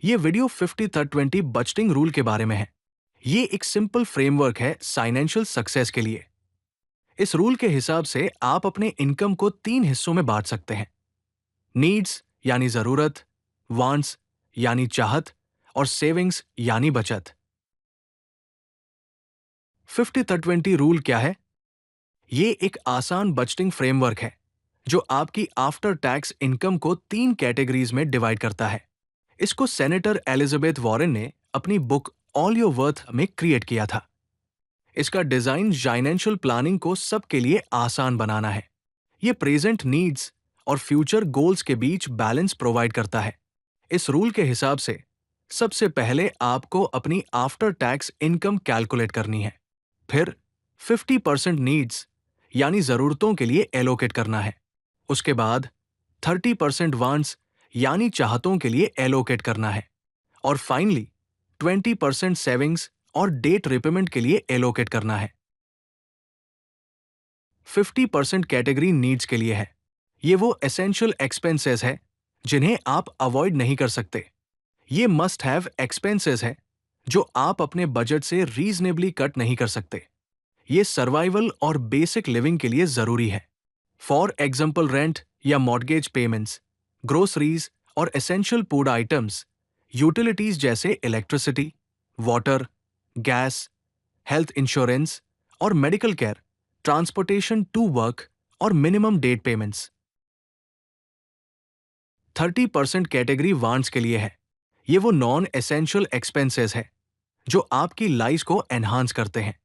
ये video 50-30-20 budgeting rule के बारे में है। ये एक सिंपल फ्रेमवर्क है फाइनेंशियल सक्सेस के लिए। इस रूल के हिसाब से आप अपने इनकम को 3 हिस्सों में बांट सकते हैं। नीड्स यानी जरूरत, वांट्स यानी चाहत और सेविंग्स यानी बचत। 50-30-20 रूल क्या है? ये एक आसान बजटिंग फ्रेमवर्क है जो आपकी आफ्टर टैक्स इनकम को 3 कैटेगरीज में डिवाइड करता है। इसको सेनेटर एलिजाबेथ वॉरेन ने अपनी बुक ऑल योर वर्थ में क्रिएट किया था। इसका डिजाइन फाइनेंशियल प्लानिंग को सबके लिए आसान बनाना है। ये प्रेजेंट नीड्स और फ्यूचर गोल्स के बीच बैलेंस प्रोवाइड करता है। इस रूल के हिसाब से सबसे पहले आपको अपनी आफ्टर टैक्स इनकम कैलकुलेट करनी है। फिर 50% नीड्स यानी जरूरतों के लिए एलोकेट करना है। उसके बाद 30% वांट्स यानी चाहतों के लिए एलोकेट करना है। और फाइनली 20% सेविंग्स और डेट रिपेमेंट के लिए एलोकेट करना है। 50% कैटेगरी नीड्स के लिए है। ये वो एसेंशियल एक्सपेंसेस है जिन्हें आप अवॉइड नहीं कर सकते। ये मस्ट हैव एक्सपेंसेस है जो आप अपने बजट से रीजनेबली कट नहीं कर सकते। ये सर्वाइवल और बेसिक लिविंग के लिए जरूरी है। फॉर एग्जाम्पल रेंट या मॉर्गेज पेमेंट्स, ग्रोसरीज और एसेंशियल फूड आइटम्स, यूटिलिटीज जैसे electricity, water, gas, health insurance और medical care, transportation to work और minimum debt payments. 30% category wants के लिए है। ये वो नॉन एसेंशियल एक्सपेंसेस है जो आपकी लाइफ को एनहांस करते हैं।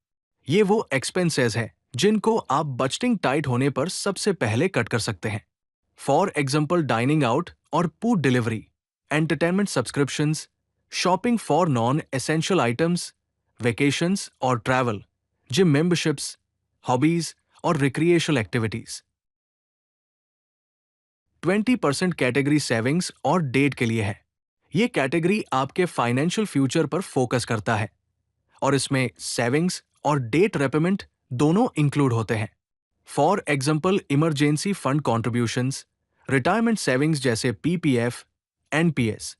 ये वो एक्सपेंसेस है जिनको आप बजटिंग टाइट होने पर सबसे पहले कट कर सकते हैं। फॉर एग्जाम्पल डाइनिंग आउट और food delivery, entertainment subscriptions, shopping for non essential items, vacations और ट्रैवल, जिम मेंबरशिप्स, हॉबीज और रिक्रिएशनल एक्टिविटीज। 20% कैटेगरी सेविंग्स और डेट के लिए है। ये कैटेगरी आपके फाइनेंशियल फ्यूचर पर फोकस करता है और इसमें सेविंग्स और डेट रेपेमेंट दोनों इंक्लूड होते हैं। For example emergency fund contributions, retirement savings जैसे PPF, NPS,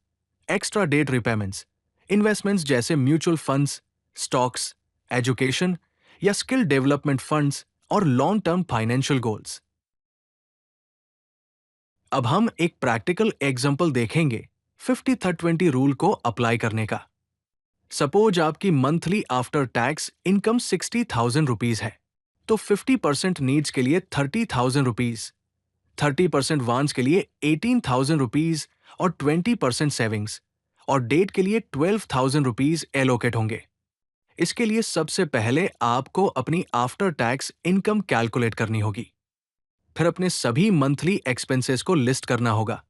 extra debt repayments, investments जैसे म्यूचुअल फंड्स, स्टॉक्स, एजुकेशन या स्किल डेवलपमेंट फंड्स और लॉन्ग टर्म फाइनेंशियल गोल्स। अब हम एक प्रैक्टिकल एग्जाम्पल देखेंगे 50-30-20 रूल को अप्लाई करने का। सपोज आपकी monthly after tax income 60,000 rupees है, तो 50% नीड्स के लिए 30,000 रुपीज, 30% वांट्स के लिए 18,000 रुपीज और 20% सेविंग्स और डेट के लिए 12,000 रुपीज एलोकेट होंगे। इसके लिए सबसे पहले आपको अपनी आफ्टर टैक्स इनकम कैलकुलेट करनी होगी। फिर अपने सभी मंथली एक्सपेंसेस को लिस्ट करना होगा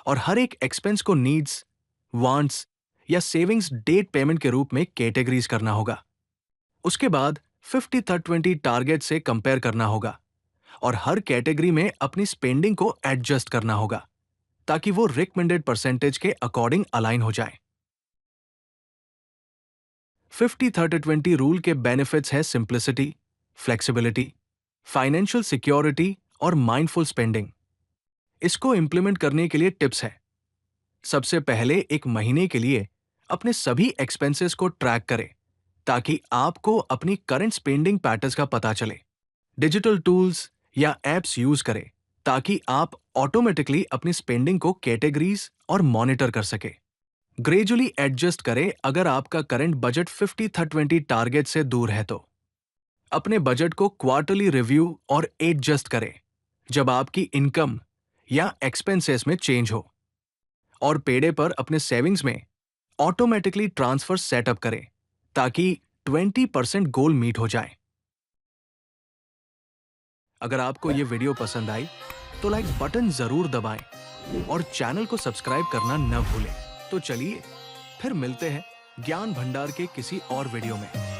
और हर एक एक्सपेंस को नीड्स, वांट्स या सेविंग्स डेट पेमेंट के रूप में कैटेगरीज करना होगा। उसके बाद 50-30-20 टारगेट से कंपेयर करना होगा और हर कैटेगरी में अपनी स्पेंडिंग को एडजस्ट करना होगा ताकि वो रिकमेंडेड परसेंटेज के अकॉर्डिंग अलाइन हो जाए। 50-30-20 रूल के बेनिफिट्स है सिंप्लिसिटी, फ्लेक्सिबिलिटी, फाइनेंशियल सिक्योरिटी और माइंडफुल स्पेंडिंग। इसको इंप्लीमेंट करने के लिए टिप्स है। सबसे पहले एक महीने के लिए अपने सभी एक्सपेंसेस को ट्रैक करें ताकि आपको अपनी करंट स्पेंडिंग पैटर्न्स का पता चले। डिजिटल टूल्स या एप्स यूज करें ताकि आप ऑटोमेटिकली अपनी स्पेंडिंग को कैटेगरीज और मॉनिटर कर सके। ग्रेजुअली एडजस्ट करें अगर आपका करंट बजट 50-30-20 टारगेट से दूर है तो। अपने बजट को क्वार्टरली रिव्यू और एडजस्ट करें जब आपकी इनकम या एक्सपेंसेस में चेंज हो। और पेडे पर अपने सेविंग्स में ऑटोमेटिकली ट्रांसफर सेटअप करें ताकि 20% गोल मीट हो जाए। अगर आपको ये वीडियो पसंद आई तो लाइक बटन जरूर दबाएं और चैनल को सब्सक्राइब करना न भूलें। तो चलिए फिर मिलते हैं ज्ञान भंडार के किसी और वीडियो में।